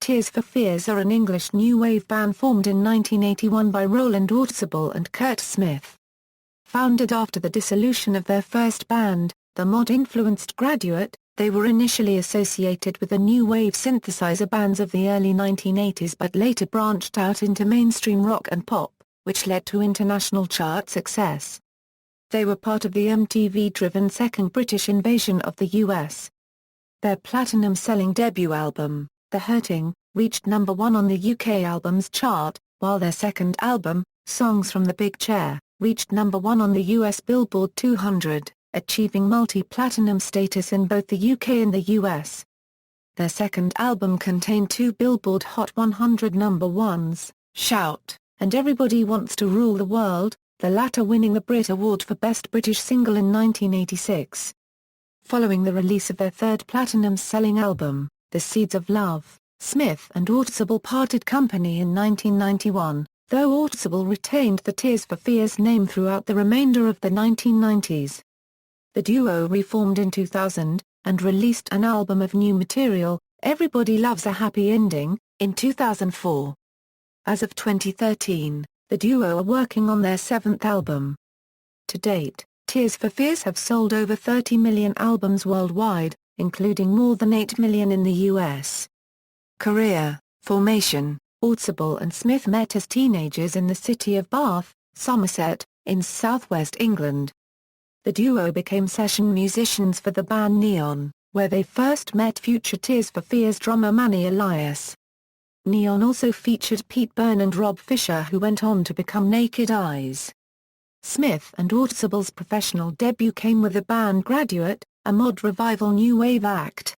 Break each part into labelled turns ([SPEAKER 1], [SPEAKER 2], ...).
[SPEAKER 1] Tears for Fears are an English new wave band formed in 1981 by Roland, Orzabal and Curt Smith. Founded after the dissolution of their first band, the mod-influenced Graduate, they were initially associated with the new wave synthesizer bands of the early 1980s but later branched out into mainstream rock and pop, which led to international chart success. They were part of the MTV-driven Second British Invasion of the US. Their platinum-selling debut album, The Hurting, reached #1 on the UK Albums Chart, while their second album, Songs from the Big Chair, reached #1 on the US Billboard 200, achieving multi-platinum status in both the UK and the US. Their second album contained 2 Billboard Hot 100 #1s, Shout, and Everybody Wants to Rule the World, the latter winning the Brit Award for Best British Single in 1986. Following the release of their third platinum-selling album, The Seeds of Love, Smith and Orzabal parted company in 1991, though Orzabal retained the Tears for Fears name throughout the remainder of the 1990s. The duo reformed in 2000, and released an album of new material, Everybody Loves a Happy Ending, in 2004. As of 2013, the duo are working on their 7th album. To date, Tears for Fears have sold over 30 million albums worldwide, including more than 8 million in the US. Career, formation: Orzabal and Smith met as teenagers in the city of Bath, Somerset, in southwest England. The duo became session musicians for the band Neon, where they first met future Tears for Fears drummer Manny Elias. Neon also featured Pete Byrne and Rob Fisher, who went on to become Naked Eyes. Smith and Orzabal's professional debut came with the band Graduate, a mod revival new wave act.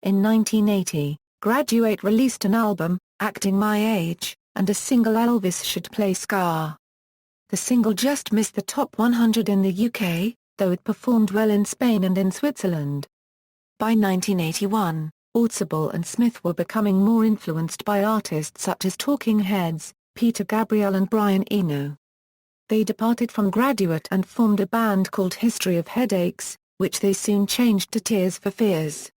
[SPEAKER 1] In 1980, Graduate released an album, Acting My Age, and a single Elvis Should Play Scar. The single just missed the top 100 in the UK, though it performed well in Spain and in Switzerland. By 1981, Orzabal and Smith were becoming more influenced by artists such as Talking Heads, Peter Gabriel and Brian Eno. They departed from Graduate and formed a band called History of Headaches, which they soon changed to Tears for Fears.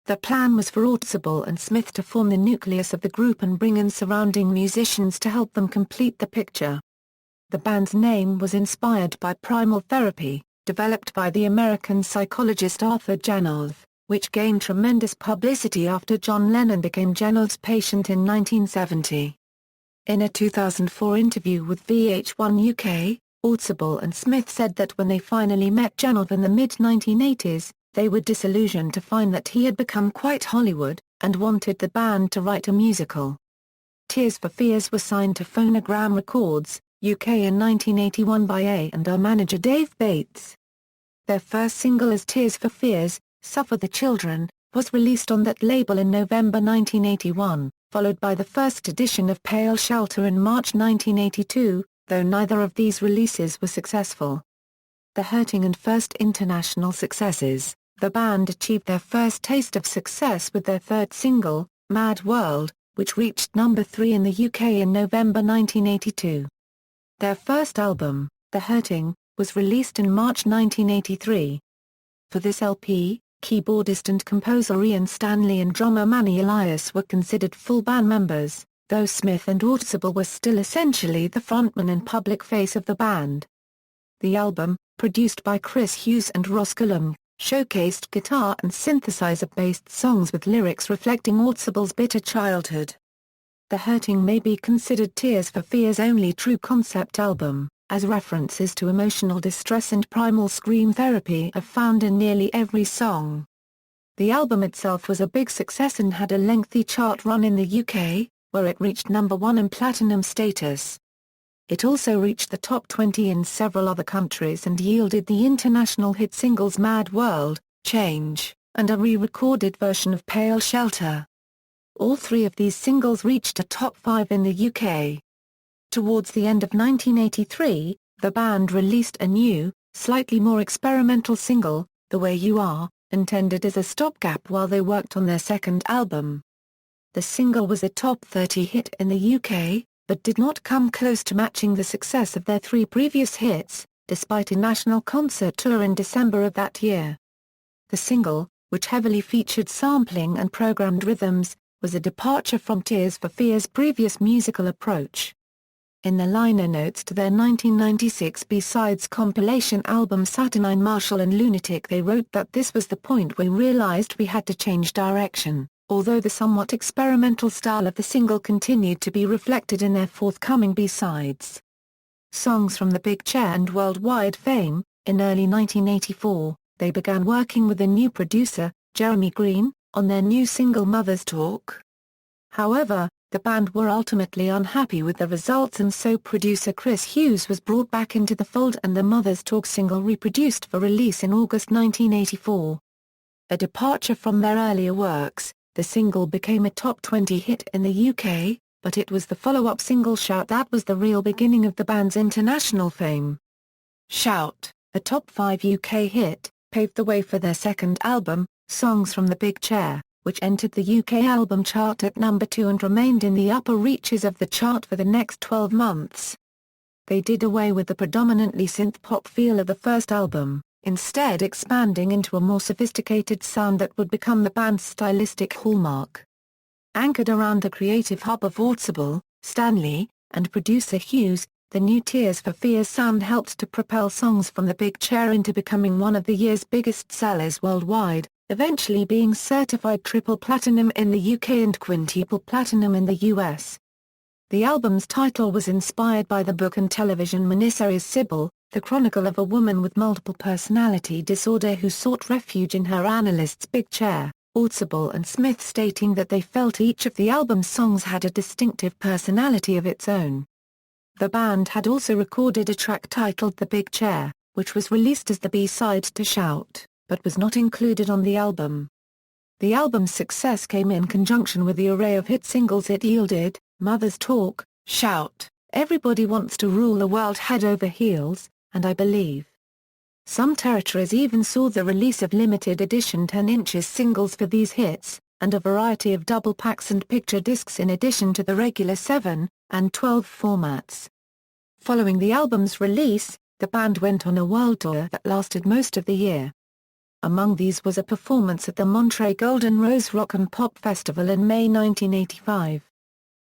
[SPEAKER 1] The plan was for Orzabal and Smith to form the nucleus of the group and bring in surrounding musicians to help them complete the picture. The band's name was inspired by Primal Therapy, developed by the American psychologist Arthur Janov, which gained tremendous publicity after John Lennon became Janov's patient in 1970. In a 2004 interview with VH1 UK, Orzabal and Smith said that when they finally met Janov in the mid-1980s, they were disillusioned to find that he had become quite Hollywood, and wanted the band to write a musical. Tears for Fears were signed to Phonogram Records, UK in 1981 by A&R manager Dave Bates. Their first single as Tears for Fears, Suffer the Children, was released on that label in November 1981, followed by the first edition of Pale Shelter in March 1982, though neither of these releases were successful. The Hurting and first international successes, the band achieved their first taste of success with their third single, Mad World, which reached #3 in the UK in November 1982. Their first album, The Hurting, was released in March 1983. For this LP, keyboardist and composer Ian Stanley and drummer Manny Elias were considered full band members, though Smith and Orzabal were still essentially the frontman and public face of the band. The album, produced by Chris Hughes and Ross Cullum, showcased guitar and synthesizer-based songs with lyrics reflecting Orzabal's bitter childhood. The Hurting may be considered Tears for Fears' only true concept album, as references to emotional distress and primal scream therapy are found in nearly every song. The album itself was a big success and had a lengthy chart run in the UK, where it reached #1 in platinum status. It also reached the top 20 in several other countries and yielded the international hit singles Mad World, Change, and a re-recorded version of Pale Shelter. All 3 of these singles reached a top 5 in the UK. Towards the end of 1983, the band released a new, slightly more experimental single, The Way You Are, intended as a stopgap while they worked on their second album. The single was a top 30 hit in the UK, but did not come close to matching the success of their 3 previous hits, despite a national concert tour in December of that year. The single, which heavily featured sampling and programmed rhythms, was a departure from Tears for Fears' previous musical approach. In the liner notes to their 1996 B-sides compilation album Saturnine Marshall and Lunatic, they wrote that this was the point we realized we had to change direction, although the somewhat experimental style of the single continued to be reflected in their forthcoming B-sides. Songs from the Big Chair and Worldwide Fame. In early 1984, they began working with a new producer, Jeremy Green, on their new single Mother's Talk. However, the band were ultimately unhappy with the results, and so producer Chris Hughes was brought back into the fold and the Mother's Talk single reproduced for release in August 1984. A departure from their earlier works, the single became a top 20 hit in the UK, but it was the follow-up single Shout that was the real beginning of the band's international fame. Shout, a top 5 UK hit, paved the way for their second album, Songs from the Big Chair, which entered the UK album chart at number 2 and remained in the upper reaches of the chart for the next 12 months. They did away with the predominantly synth-pop feel of the first album, instead expanding into a more sophisticated sound that would become the band's stylistic hallmark. Anchored around the creative hub of Orzabal, Stanley, and producer Hughes, the new Tears for Fears sound helped to propel Songs from the Big Chair into becoming one of the year's biggest sellers worldwide, eventually being certified triple platinum in the UK and quintuple platinum in the US. The album's title was inspired by the book and television miniseries Sybil, the chronicle of a woman with multiple personality disorder who sought refuge in her analyst's big chair. Orzabal and Smith stating that they felt each of the album's songs had a distinctive personality of its own. The band had also recorded a track titled The Big Chair, which was released as the B-side to Shout, but was not included on the album. The album's success came in conjunction with the array of hit singles it yielded: Mother's Talk, Shout, Everybody Wants to Rule the World Head Over Heels, and I Believe. Some territories even saw the release of limited edition 10" singles for these hits, and a variety of double packs and picture discs in addition to the regular 7 and 12 formats. Following the album's release, the band went on a world tour that lasted most of the year. Among these was a performance at the Monterey Golden Rose Rock and Pop Festival in May 1985.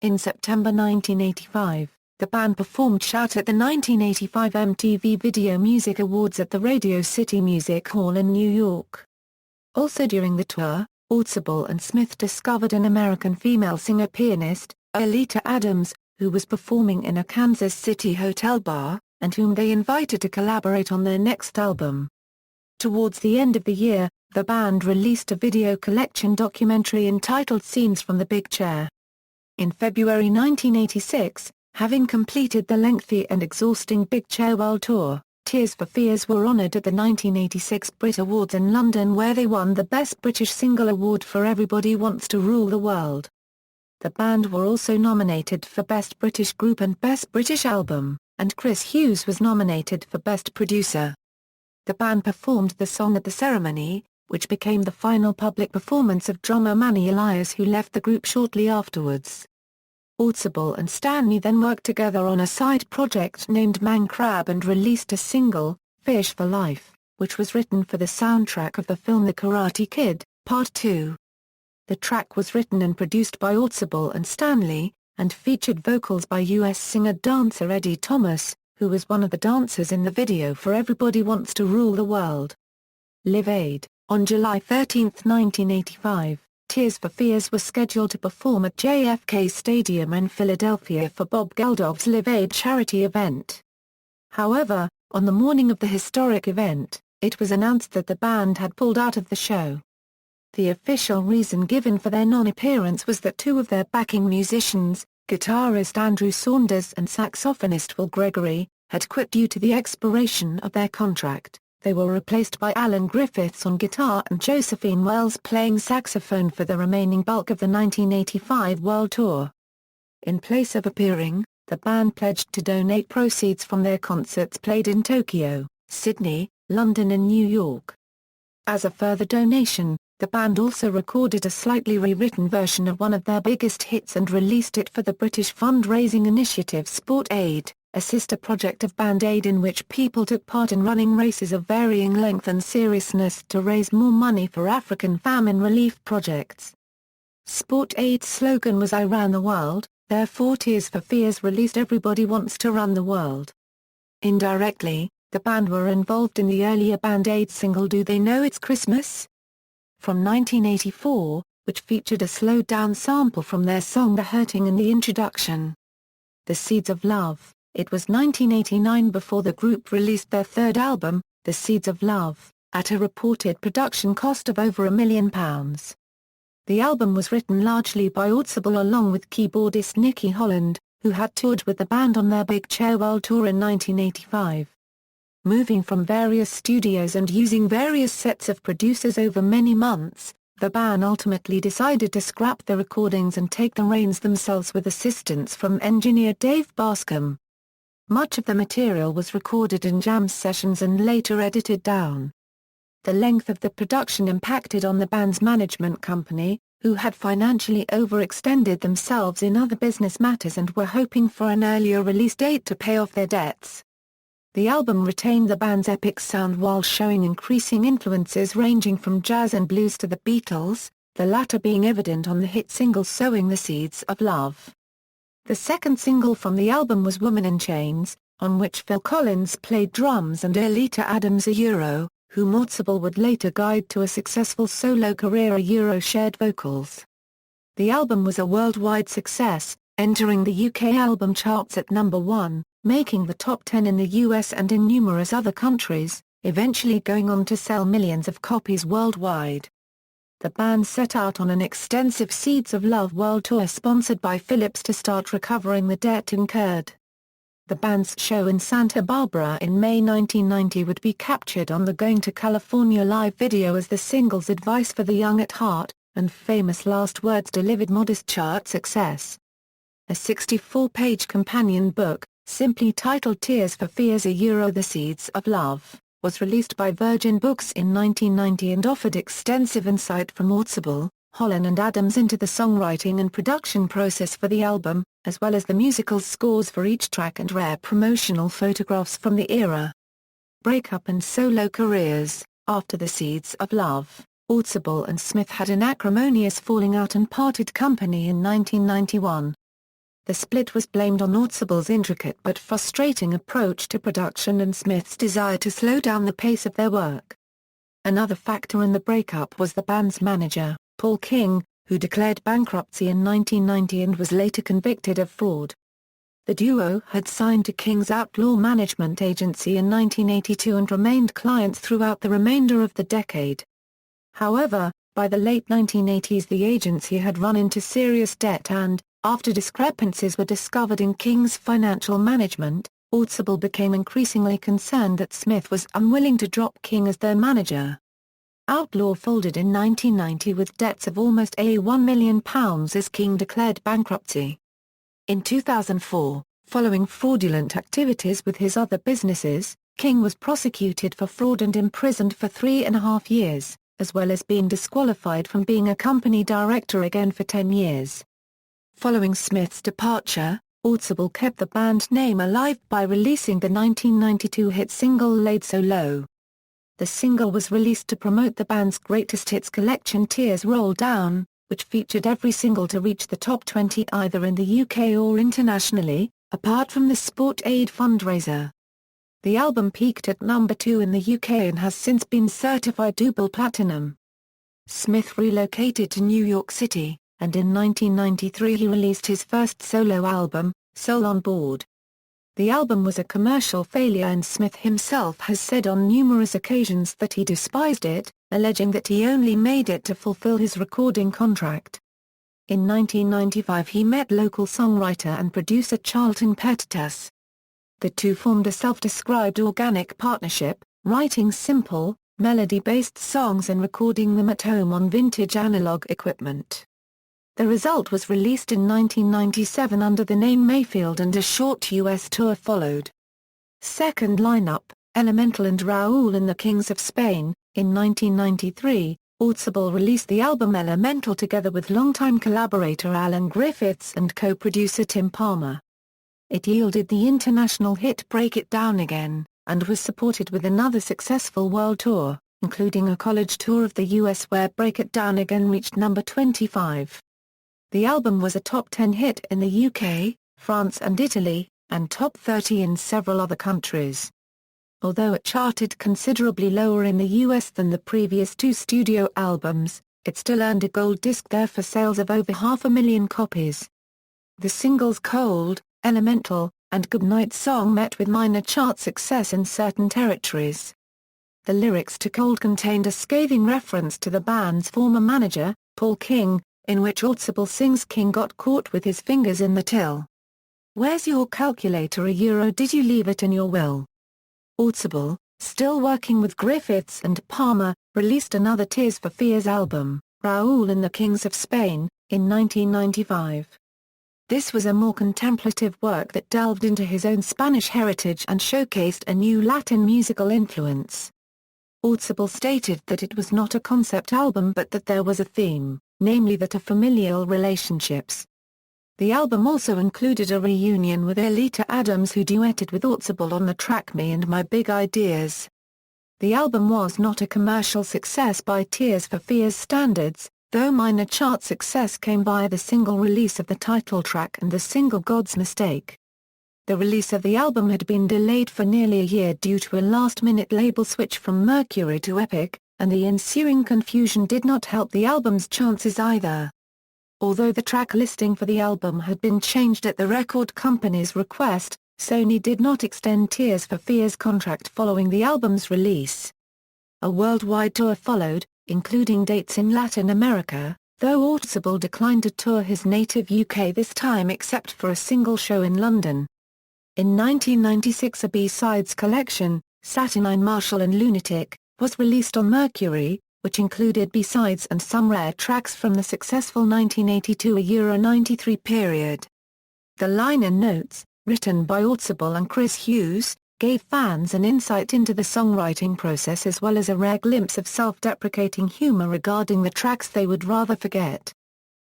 [SPEAKER 1] In September 1985, the band performed Shout at the 1985 MTV Video Music Awards at the Radio City Music Hall in New York. Also during the tour, Orzabal and Smith discovered an American female singer-pianist, Alita Adams, who was performing in a Kansas City hotel bar, and whom they invited to collaborate on their next album. Towards the end of the year, the band released a video collection documentary entitled Scenes from the Big Chair. In February 1986, having completed the lengthy and exhausting Big Chair World Tour, Tears for Fears were honoured at the 1986 Brit Awards in London, where they won the Best British Single Award for Everybody Wants to Rule the World. The band were also nominated for Best British Group and Best British Album, and Chris Hughes was nominated for Best Producer. The band performed the song at the ceremony, which became the final public performance of drummer Manny Elias, who left the group shortly afterwards. Orzabal and Stanley then worked together on a side project named Man Crab and released a single, Fish for Life, which was written for the soundtrack of the film The Karate Kid, Part 2. The track was written and produced by Orzabal and Stanley, and featured vocals by US singer-dancer Eddie Thomas, who was one of the dancers in the video for Everybody Wants to Rule the World. Live Aid. On July 13, 1985, Tears for Fears were scheduled to perform at JFK Stadium in Philadelphia for Bob Geldof's Live Aid charity event. However, on the morning of the historic event, it was announced that the band had pulled out of the show. The official reason given for their non-appearance was that two of their backing musicians, guitarist Andrew Saunders and saxophonist Will Gregory, had quit due to the expiration of their contract. They were replaced by Alan Griffiths on guitar and Josephine Wells playing saxophone for the remaining bulk of the 1985 World Tour. In place of appearing, the band pledged to donate proceeds from their concerts played in Tokyo, Sydney, London and New York. As a further donation, the band also recorded a slightly rewritten version of one of their biggest hits and released it for the British fundraising initiative Sport Aid, a sister project of Band Aid in which people took part in running races of varying length and seriousness to raise more money for African famine relief projects. Sport Aid's slogan was "I ran the world," therefore Tears for Fears released "Everybody Wants to Run the World." Indirectly, the band were involved in the earlier Band Aid single "Do They Know It's Christmas?" from 1984, which featured a slowed-down sample from their song "The Hurting" in the introduction. The Seeds of Love. It was 1989 before the group released their third album, The Seeds of Love, at a reported production cost of over £1 million. The album was written largely by Orzabal along with keyboardist Nicky Holland, who had toured with the band on their Big Chair World Tour in 1985. Moving from various studios and using various sets of producers over many months, the band ultimately decided to scrap the recordings and take the reins themselves with assistance from engineer Dave Bascom. Much of the material was recorded in jam sessions and later edited down. The length of the production impacted on the band's management company, who had financially overextended themselves in other business matters and were hoping for an earlier release date to pay off their debts. The album retained the band's epic sound while showing increasing influences ranging from jazz and blues to the Beatles, the latter being evident on the hit single "Sowing the Seeds of Love." The second single from the album was "Woman in Chains," on which Phil Collins played drums and Aelita Adams whom Orzabal would later guide to a successful solo career, shared vocals. The album was a worldwide success, entering the UK album charts at number 1, making the top 10 in the US and in numerous other countries, eventually going on to sell millions of copies worldwide. The band set out on an extensive Seeds of Love world tour sponsored by Philips to start recovering the debt incurred. The band's show in Santa Barbara in May 1990 would be captured on the Going to California live video as the singles "Advice for the Young at Heart" and "Famous Last Words" delivered modest chart success. A 64-page companion book, simply titled Tears for Fears The Seeds of Love, was released by Virgin Books in 1990 and offered extensive insight from Orzabal, Holland and Adams into the songwriting and production process for the album, as well as the musical scores for each track and rare promotional photographs from the era. Breakup and solo careers. After The Seeds of Love, Orzabal and Smith had an acrimonious falling out and parted company in 1991. The split was blamed on Orzabal's intricate but frustrating approach to production and Smith's desire to slow down the pace of their work. Another factor in the breakup was the band's manager, Paul King, who declared bankruptcy in 1990 and was later convicted of fraud. The duo had signed to King's Outlaw Management Agency in 1982 and remained clients throughout the remainder of the decade. However, by the late 1980s the agency had run into serious debt and, after discrepancies were discovered in King's financial management, Orzabal became increasingly concerned that Smith was unwilling to drop King as their manager. Outlaw folded in 1990 with debts of almost £1 million as King declared bankruptcy. In 2004, following fraudulent activities with his other businesses, King was prosecuted for fraud and imprisoned for 3.5 years, as well as being disqualified from being a company director again for 10 years. Following Smith's departure, Orzabal kept the band name alive by releasing the 1992 hit single Laid So Low. The single was released to promote the band's greatest hits collection Tears Roll Down, which featured every single to reach the top 20 either in the UK or internationally, apart from the Sport Aid fundraiser. The album peaked at number 2 in the UK and has since been certified double platinum. Smith relocated to New York City, and in 1993 he released his first solo album, Soul on Board. The album was a commercial failure and Smith himself has said on numerous occasions that he despised it, alleging that he only made it to fulfill his recording contract. In 1995 he met local songwriter and producer Charlton Pettus. The two formed a self-described organic partnership, writing simple, melody-based songs and recording them at home on vintage analog equipment. The result was released in 1997 under the name Mayfield and a short US tour followed. Second lineup, Elemental and Raúl and the Kings of Spain. In 1993, Orzabal released the album Elemental together with longtime collaborator Alan Griffiths and co-producer Tim Palmer. It yielded the international hit Break It Down Again, and was supported with another successful world tour, including a college tour of the US where Break It Down Again reached number 25. The album was a top 10 hit in the UK, France and Italy, and top 30 in several other countries. Although it charted considerably lower in the US than the previous two studio albums, it still earned a gold disc there for sales of over 500,000 copies. The singles Cold, Elemental, and Goodnight Song met with minor chart success in certain territories. The lyrics to Cold contained a scathing reference to the band's former manager, Paul King, in which Orzabal sings King got caught with his fingers in the till. Where's your calculator €? Did you leave it in your will? Orzabal, still working with Griffiths and Palmer, released another Tears for Fears album, Raoul and the Kings of Spain, in 1995. This was a more contemplative work that delved into his own Spanish heritage and showcased a new Latin musical influence. Orzabal stated that it was not a concept album but that there was a theme, namely that of familial relationships. The album also included a reunion with Elita Adams, who duetted with Orzabal on the track Me and My Big Ideas. The album was not a commercial success by Tears for Fears standards, though minor chart success came via the single release of the title track and the single God's Mistake. The release of the album had been delayed for nearly a year due to a last-minute label switch from Mercury to Epic, and the ensuing confusion did not help the album's chances either. Although the track listing for the album had been changed at the record company's request, Sony did not extend Tears for Fears' contract following the album's release. A worldwide tour followed, including dates in Latin America, though Orzabal declined to tour his native UK this time except for a single show in London. In 1996, a B-sides collection, Saturnine Marshall and Lunatic, was released on Mercury, which included B-sides and some rare tracks from the successful 1982–93 period. The liner notes, written by Orzabal and Chris Hughes, gave fans an insight into the songwriting process as well as a rare glimpse of self-deprecating humor regarding the tracks they would rather forget.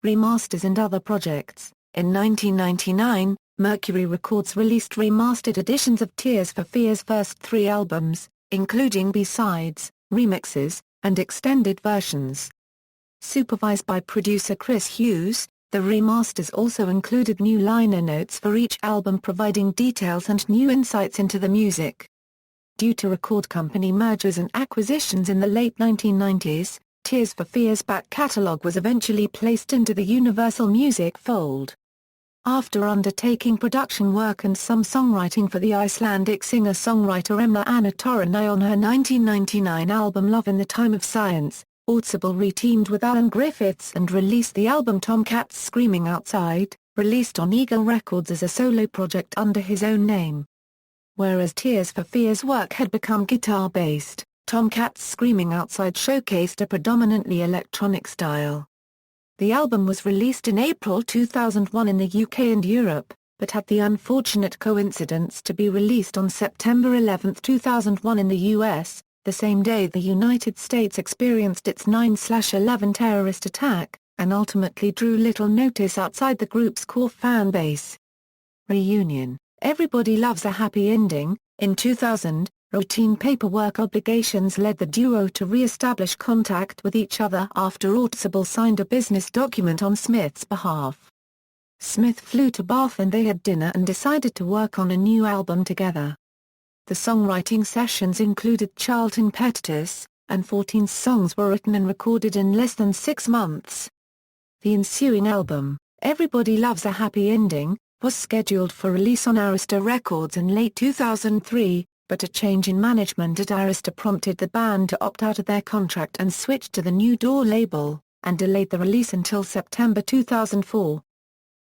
[SPEAKER 1] Remasters and other projects. In 1999, Mercury Records released remastered editions of Tears for Fears' first three albums, including B-sides, remixes, and extended versions. Supervised by producer Chris Hughes, the remasters also included new liner notes for each album providing details and new insights into the music. Due to record company mergers and acquisitions in the late 1990s, Tears for Fears' back catalogue was eventually placed into the Universal Music fold. After undertaking production work and some songwriting for the Icelandic singer-songwriter Emma Anna Torrey on her 1999 album Love in the Time of Science, Orzabal re-teamed with Alan Griffiths and released the album Tomcats Screaming Outside, released on Eagle Records as a solo project under his own name. Whereas Tears for Fears' work had become guitar-based, Tomcats Screaming Outside showcased a predominantly electronic style. The album was released in April 2001 in the UK and Europe, but had the unfortunate coincidence to be released on September 11, 2001 in the US, the same day the United States experienced its 9/11 terrorist attack, and ultimately drew little notice outside the group's core fan base. Reunion. Everybody Loves a Happy Ending. In 2000, routine paperwork obligations led the duo to re-establish contact with each other after Orzabal signed a business document on Smith's behalf. Smith flew to Bath and they had dinner and decided to work on a new album together. The songwriting sessions included Charlton Pettus, and 14 songs were written and recorded in less than 6 months. The ensuing album, Everybody Loves a Happy Ending, was scheduled for release on Arista Records in late 2003, but a change in management at Arista prompted the band to opt out of their contract and switch to the New Door label, and delayed the release until September 2004.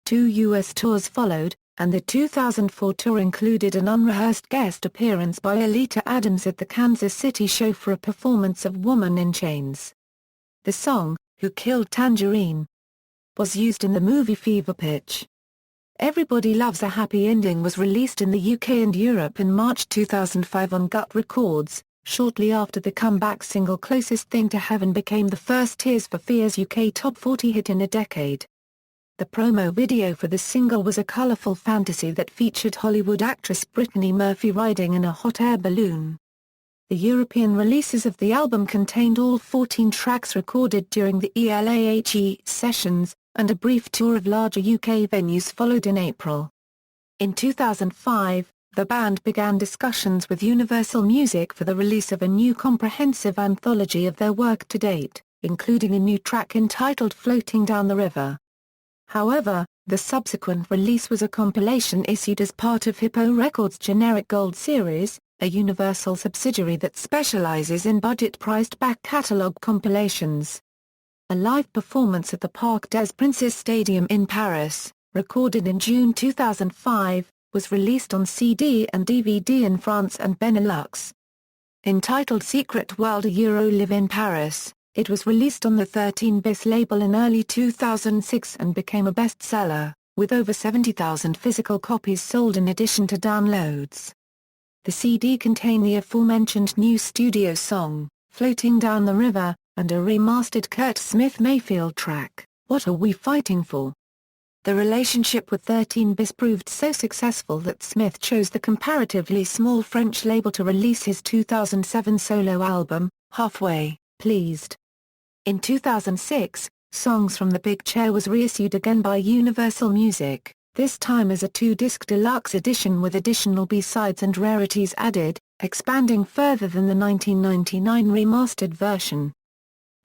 [SPEAKER 1] 2 US tours followed, and the 2004 tour included an unrehearsed guest appearance by Elita Adams at the Kansas City show for a performance of Woman in Chains. The song, Who Killed Tangerine, was used in the movie Fever Pitch. Everybody Loves a Happy Ending was released in the UK and Europe in March 2005 on Gut Records, shortly after the comeback single Closest Thing to Heaven became the first Tears for Fears UK Top 40 hit in a decade. The promo video for the single was a colourful fantasy that featured Hollywood actress Brittany Murphy riding in a hot air balloon. The European releases of the album contained all 14 tracks recorded during the ELAHE sessions, and a brief tour of larger UK venues followed in April. In 2005, the band began discussions with Universal Music for the release of a new comprehensive anthology of their work to date, including a new track entitled Floating Down the River. However, the subsequent release was a compilation issued as part of Hippo Records' Generic Gold series, a Universal subsidiary that specializes in budget-priced back-catalog compilations. A live performance at the Parc des Princes Stadium in Paris, recorded in June 2005, was released on CD and DVD in France and Benelux. Entitled Secret World Live in Paris, it was released on the 13 Bis label in early 2006 and became a bestseller, with over 70,000 physical copies sold in addition to downloads. The CD contained the aforementioned new studio song, Floating Down the River, and a remastered Curt Smith Mayfield track, What Are We Fighting For? The relationship with 13 Bis proved so successful that Smith chose the comparatively small French label to release his 2007 solo album, Halfway Pleased. In 2006, Songs from the Big Chair was reissued again by Universal Music, this time as a 2-disc deluxe edition with additional B-sides and rarities added, expanding further than the 1999 remastered version.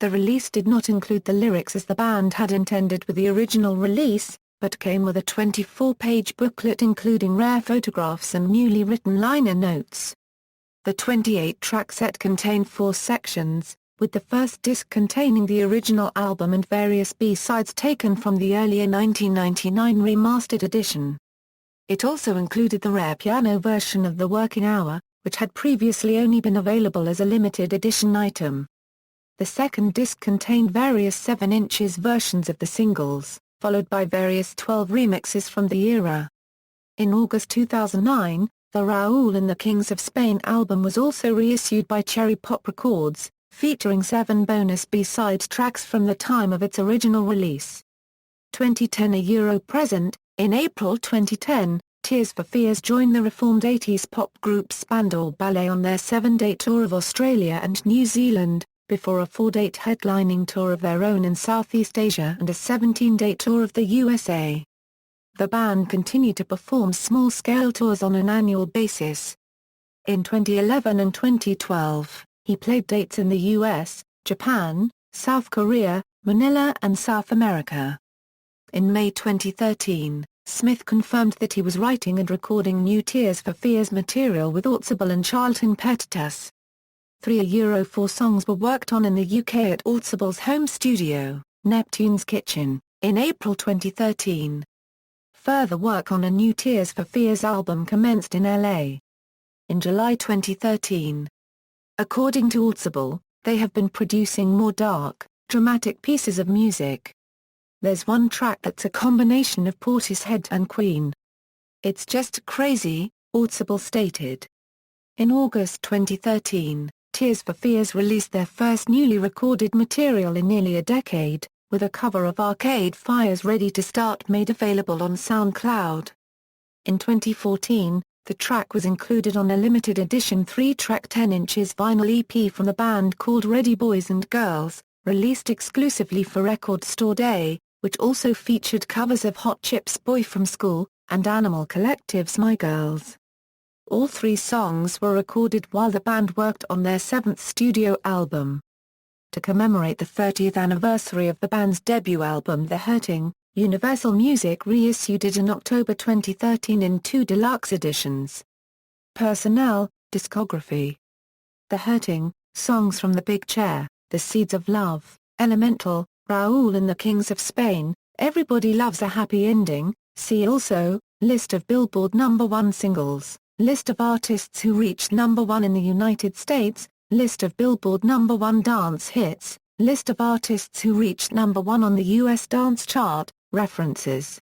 [SPEAKER 1] The release did not include the lyrics as the band had intended with the original release, but came with a 24-page booklet including rare photographs and newly written liner notes. The 28-track set contained 4 sections, with the first disc containing the original album and various B-sides taken from the earlier 1999 remastered edition. It also included the rare piano version of The Working Hour, which had previously only been available as a limited edition item. The second disc contained various 7" versions of the singles, followed by various 12 remixes from the era. In August 2009, the Raoul and the Kings of Spain album was also reissued by Cherry Pop Records, featuring 7 bonus B-side tracks from the time of its original release. 2010 A Euro Present. In April 2010, Tears for Fears joined the reformed 80s pop group Spandau Ballet on their 7-date tour of Australia and New Zealand, before a 4-date headlining tour of their own in Southeast Asia and a 17-date tour of the USA. The band continued to perform small-scale tours on an annual basis. In 2011 and 2012, he played dates in the US, Japan, South Korea, Manila and South America. In May 2013, Smith confirmed that he was writing and recording new Tears for Fears material with Orzabal and Charlton Petitas. 4 songs were worked on in the UK at Orzabal's home studio, Neptune's Kitchen, in April 2013. Further work on a new Tears for Fears album commenced in LA in July 2013. According to Orzabal, they have been producing more dark, dramatic pieces of music. There's one track that's a combination of Portishead and Queen. It's just crazy, Orzabal stated. In August 2013, Tears for Fears released their first newly recorded material in nearly a decade, with a cover of Arcade Fire's Ready to Start made available on SoundCloud. In 2014, the track was included on a limited edition 3-track 10" vinyl EP from the band called Ready Boys and Girls, released exclusively for Record Store Day, which also featured covers of Hot Chip's Boy from School, and Animal Collective's My Girls. All 3 songs were recorded while the band worked on their 7th studio album. To commemorate the 30th anniversary of the band's debut album The Hurting, Universal Music reissued it in October 2013 in 2 deluxe editions. Personnel, discography. The Hurting, Songs from the Big Chair, The Seeds of Love, Elemental, Raoul and the Kings of Spain, Everybody Loves a Happy Ending. See also, List of Billboard #1 singles, List of artists who reached #1 in the United States, List of Billboard #1 dance hits, List of artists who reached #1 on the US dance chart. References